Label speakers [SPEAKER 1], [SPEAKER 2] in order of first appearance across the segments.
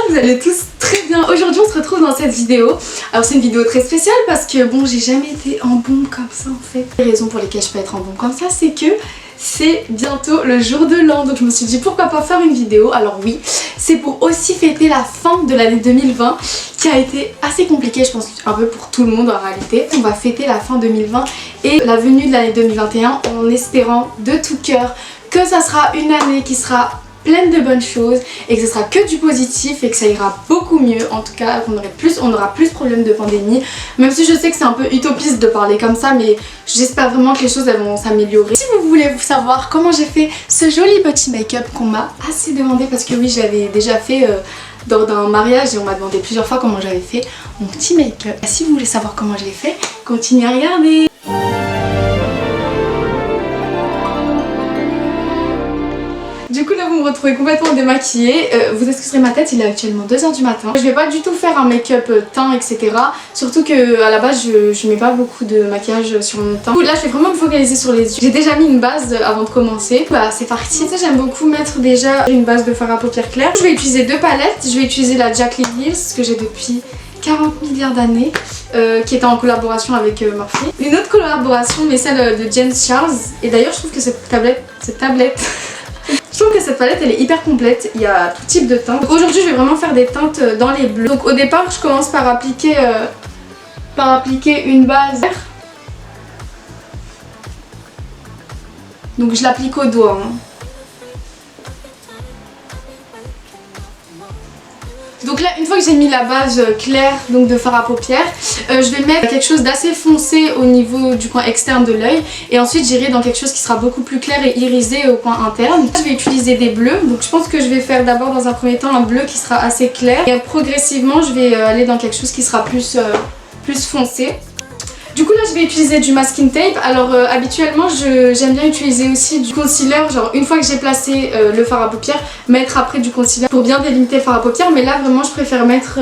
[SPEAKER 1] que vous allez tous très bien. Aujourd'hui on se retrouve dans cette vidéo. Alors c'est une vidéo très spéciale parce que bon, j'ai jamais été en bombe comme ça en fait. Les raisons pour lesquelles je peux être en bombe comme ça, c'est que c'est bientôt le jour de l'an. Donc je me suis dit pourquoi pas faire une vidéo. Alors oui, c'est pour aussi fêter la fin de l'année 2020 qui a été assez compliquée, je pense un peu pour tout le monde en réalité. On va fêter la fin 2020 et la venue de l'année 2021 en espérant de tout cœur que ça sera une année qui sera pleine de bonnes choses et que ce sera que du positif et que ça ira beaucoup mieux, en tout cas qu'on on aura plus de problèmes de pandémie, même si je sais que c'est un peu utopiste de parler comme ça, mais j'espère vraiment que les choses elles vont s'améliorer. Si vous voulez savoir comment j'ai fait ce joli petit make-up qu'on m'a assez demandé, parce que oui, j'avais déjà fait lors d'un mariage et on m'a demandé plusieurs fois comment j'avais fait mon petit make-up. Si vous voulez savoir comment je l'ai fait, continuez à regarder. Du coup là vous me retrouvez complètement démaquillée, vous excuserez ma tête, il est actuellement 2 h du matin. Je vais pas du tout faire un make-up teint etc. Surtout que à la base je mets pas beaucoup de maquillage sur mon teint. Du coup, là je vais vraiment me focaliser sur les yeux. J'ai déjà mis une base avant de commencer. Bah c'est parti. J'aime beaucoup mettre déjà une base de fard à paupières clair. Je vais utiliser 2 palettes. Je vais utiliser la Jaclyn Hill que j'ai depuis 40 milliards d'années, qui était en collaboration avec Morphe. Une autre collaboration mais celle de James Charles. Et d'ailleurs je trouve que cette tablette je trouve que cette palette elle est hyper complète, il y a tout type de teintes. Aujourd'hui je vais vraiment faire des teintes dans les bleus. Donc au départ je commence par appliquer une base. Donc je l'applique au doigt. Donc là une fois que j'ai mis la base claire donc de fard à paupières, je vais mettre quelque chose d'assez foncé au niveau du coin externe de l'œil et ensuite j'irai dans quelque chose qui sera beaucoup plus clair et irisé au coin interne. Je vais utiliser des bleus, donc je pense que je vais faire d'abord dans un premier temps un bleu qui sera assez clair et progressivement je vais aller dans quelque chose qui sera plus foncé. Du coup là je vais utiliser du masking tape. Alors habituellement j'aime bien utiliser aussi du concealer, genre une fois que j'ai placé le fard à paupières, mettre après du concealer pour bien délimiter le fard à paupières, mais là vraiment je préfère mettre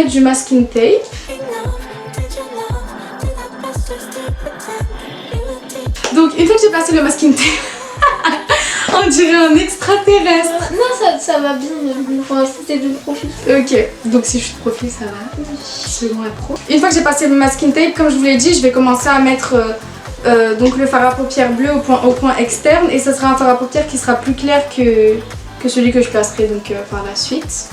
[SPEAKER 1] du masking tape. Donc une fois que j'ai placé le masking tape, on dirait un extraterrestre.
[SPEAKER 2] Non, ça va bien, pour l'instant t'es de profil.
[SPEAKER 1] Ok, donc si je suis de profil ça va, selon la pro. Une fois que j'ai passé le masking tape, comme je vous l'ai dit, je vais commencer à mettre donc le fard à paupières bleu au point externe et ça sera un fard à paupières qui sera plus clair que celui que je placerai donc par la suite.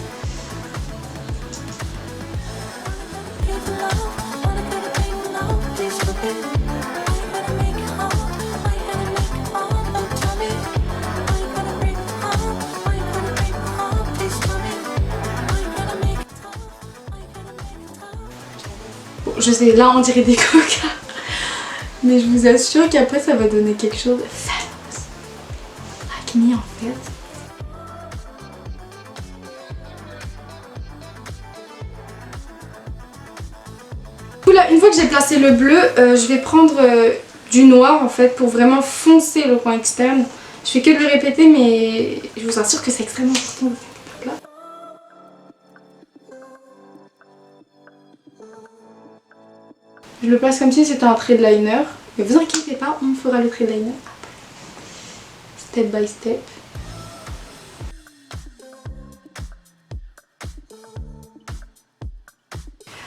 [SPEAKER 1] Je sais, là on dirait des coca, mais je vous assure qu'après ça va donner quelque chose de fabuleux. Acné en fait. Là, une fois que j'ai placé le bleu, je vais prendre du noir en fait pour vraiment foncer le coin externe. Je fais que de le répéter mais je vous assure que c'est extrêmement important de faire cette étape là. Je le place comme si c'était un trait de liner. Mais vous inquiétez pas, on fera le trait de liner après. Step by step.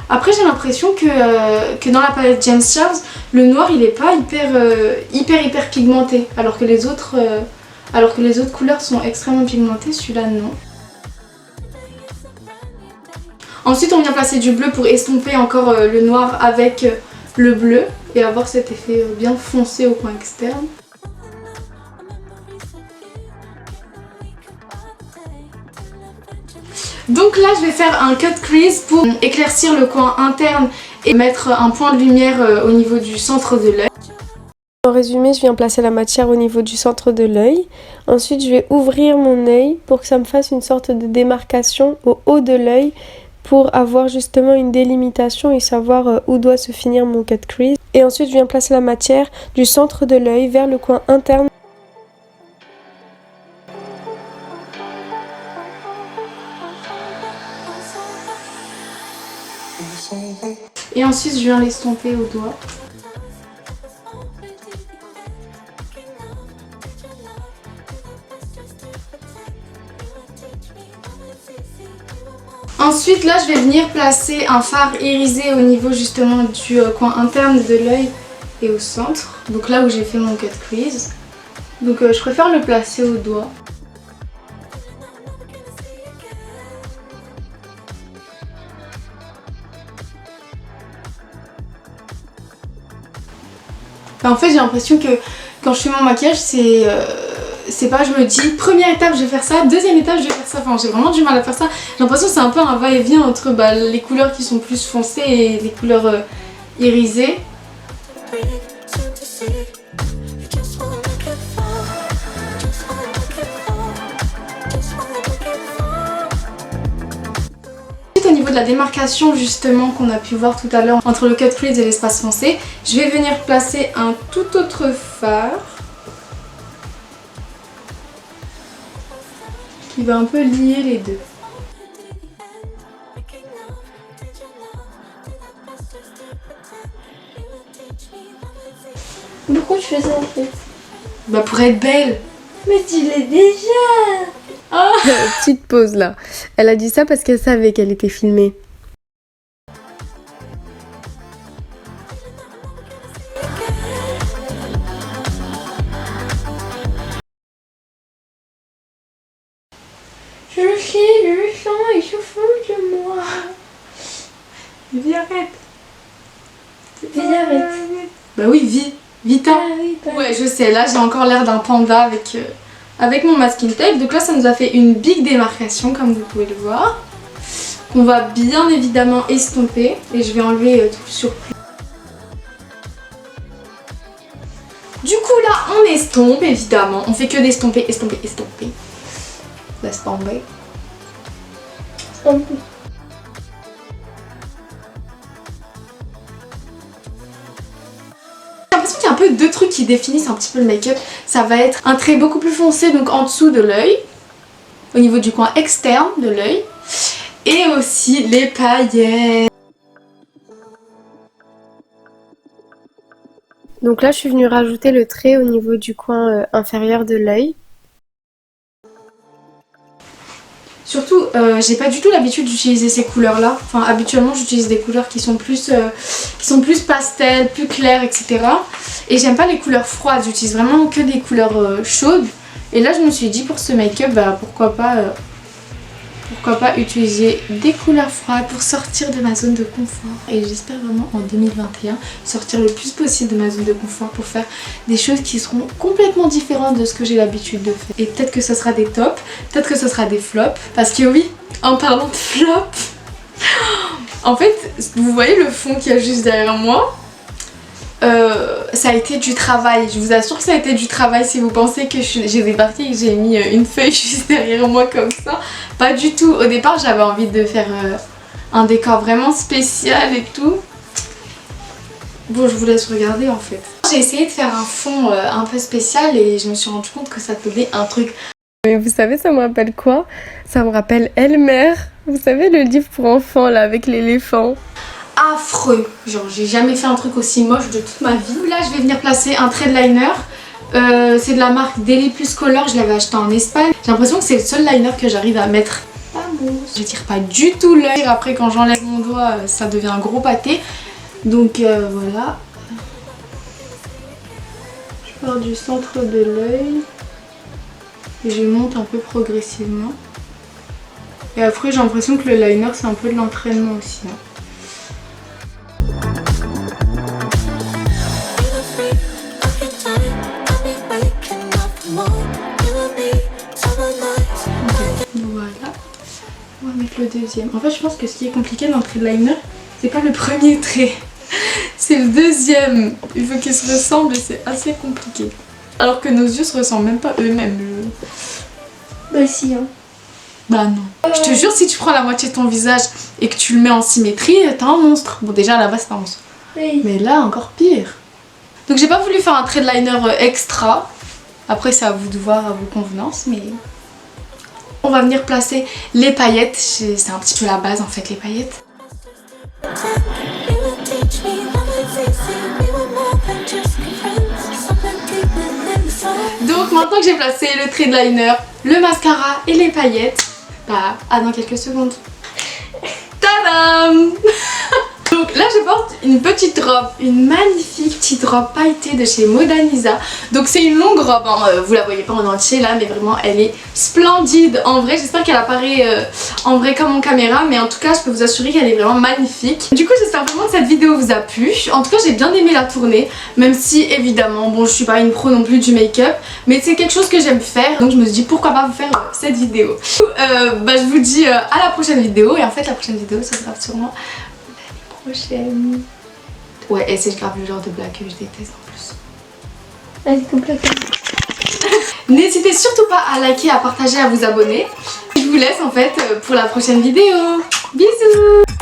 [SPEAKER 1] Après j'ai l'impression que dans la palette James Charles, le noir il est pas hyper pigmenté. Alors que les autres couleurs sont extrêmement pigmentées, celui-là non. Ensuite on vient placer du bleu pour estomper encore le noir avec le bleu et avoir cet effet bien foncé au coin externe. Donc là je vais faire un cut crease pour éclaircir le coin interne et mettre un point de lumière au niveau du centre de l'œil.
[SPEAKER 3] En résumé, je viens placer la matière au niveau du centre de l'œil. Ensuite je vais ouvrir mon œil pour que ça me fasse une sorte de démarcation au haut de l'œil, pour avoir justement une délimitation et savoir où doit se finir mon cut crease. Et ensuite je viens placer la matière du centre de l'œil vers le coin interne.
[SPEAKER 1] Et ensuite je viens l'estomper au doigt. Ensuite là je vais venir placer un fard irisé au niveau justement du coin interne de l'œil et au centre. Donc là où j'ai fait mon cut crease. Donc je préfère le placer au doigt. En fait j'ai l'impression que quand je fais mon maquillage c'est pas je me dis première étape je vais faire ça, deuxième étape je vais faire ça, enfin j'ai vraiment du mal à faire ça. J'ai l'impression que c'est un peu un va-et-vient entre les couleurs qui sont plus foncées et les couleurs irisées. Au niveau de la démarcation justement qu'on a pu voir tout à l'heure entre le cut crease et l'espace foncé, je vais venir placer un tout autre fard qui va un peu lier les deux.
[SPEAKER 2] Pourquoi tu fais ça en fait?
[SPEAKER 1] Bah pour être belle.
[SPEAKER 2] Mais tu l'es déjà.
[SPEAKER 1] Ah.
[SPEAKER 3] Petite pause là. Elle a dit ça parce qu'elle savait qu'elle était filmée.
[SPEAKER 2] Je le sais, je le sens, il se fout de moi.
[SPEAKER 1] Vie, arrête.
[SPEAKER 2] Vas-y, arrête.
[SPEAKER 1] Bah oui, vie. Vita.
[SPEAKER 2] Ah oui, pas
[SPEAKER 1] Ouais, je sais, là j'ai encore l'air d'un panda avec mon masking tape. Donc là ça nous a fait une big démarcation comme vous pouvez le voir. Qu'on va bien évidemment estomper. Et je vais enlever tout le surplus. Du coup là on estompe évidemment. On fait que d'estomper, estomper, estomper. Laisse tomber. J'ai l'impression qu'il y a un peu deux trucs qui définissent un petit peu le make-up. Ça va être un trait beaucoup plus foncé, donc en dessous de l'œil, au niveau du coin externe de l'œil, et aussi les paillettes.
[SPEAKER 3] Donc là, je suis venue rajouter le trait au niveau du coin inférieur de l'œil.
[SPEAKER 1] Surtout, j'ai pas du tout l'habitude d'utiliser ces couleurs-là. Enfin, habituellement, j'utilise des couleurs qui sont plus pastel, plus claires, etc. Et j'aime pas les couleurs froides. J'utilise vraiment que des couleurs chaudes. Et là, je me suis dit pour ce make-up, bah pourquoi pas utiliser des couleurs froides pour sortir de ma zone de confort. Et j'espère vraiment en 2021 sortir le plus possible de ma zone de confort pour faire des choses qui seront complètement différentes de ce que j'ai l'habitude de faire. Et peut-être que ce sera des tops, peut-être que ce sera des flops. Parce que oui, en parlant de flops, en fait, vous voyez le fond qu'il y a juste derrière moi, ça a été du travail. Je vous assure que ça a été du travail. Si vous pensez que j'ai débarqué et que j'ai mis une feuille juste derrière moi comme ça, pas du tout. Au départ j'avais envie de faire un décor vraiment spécial et tout. Bon, je vous laisse regarder en fait. J'ai essayé de faire un fond un peu spécial et je me suis rendu compte que ça donnait un truc.
[SPEAKER 3] Mais vous savez, ça me rappelle quoi? Ça me rappelle Elmer. Vous savez, le livre pour enfants là avec l'éléphant.
[SPEAKER 1] Affreux, genre j'ai jamais fait un truc aussi moche de toute ma vie. Là je vais venir placer un trait de liner, c'est de la marque Daily Plus Color, je l'avais acheté en Espagne. J'ai l'impression que c'est le seul liner que j'arrive à mettre. Je tire pas du tout l'œil, après quand j'enlève mon doigt ça devient un gros pâté. Donc voilà. Je pars du centre de l'œil et je monte un peu progressivement. Et après j'ai l'impression que le liner c'est un peu de l'entraînement aussi. Hein. Voilà, on va mettre le deuxième. En fait je pense que ce qui est compliqué dans le trait de liner, c'est pas le premier trait, c'est le deuxième. Il faut qu'ils se ressemblent et c'est assez compliqué. Alors que nos yeux se ressemblent même pas eux-mêmes.
[SPEAKER 2] Bah si hein.
[SPEAKER 1] Bah non. Je te jure, si tu prends la moitié de ton visage et que tu le mets en symétrie, t'as un monstre. Bon déjà à la base c'est un monstre.
[SPEAKER 2] Oui.
[SPEAKER 1] Mais là encore pire. Donc j'ai pas voulu faire un trait de liner extra. Après c'est à vous de voir à vos convenances, mais... On va venir placer les paillettes. C'est un petit peu la base en fait, les paillettes. Donc maintenant que j'ai placé le trait de liner, le mascara et les paillettes, bah à dans quelques secondes. Tadam. Donc là je porte une petite robe, une magnifique petite robe pailletée de chez Modaniza. Donc c'est une longue robe, hein. Vous la voyez pas en entier là, mais vraiment elle est splendide en vrai. J'espère qu'elle apparaît en vrai comme en caméra, mais en tout cas je peux vous assurer qu'elle est vraiment magnifique. Du coup j'espère vraiment que cette vidéo vous a plu. En tout cas j'ai bien aimé la tourner, même si évidemment bon je suis pas une pro non plus du make-up, mais c'est quelque chose que j'aime faire, donc je me suis dit pourquoi pas vous faire cette vidéo. Je vous dis à la prochaine vidéo, et en fait la prochaine vidéo ça sera sûrement prochaine. Ouais, et c'est grave le genre de blague que je déteste en plus.
[SPEAKER 2] Vas-y, complètement.
[SPEAKER 1] N'hésitez surtout pas à liker, à partager, à vous abonner. Je vous laisse en fait pour la prochaine vidéo. Bisous.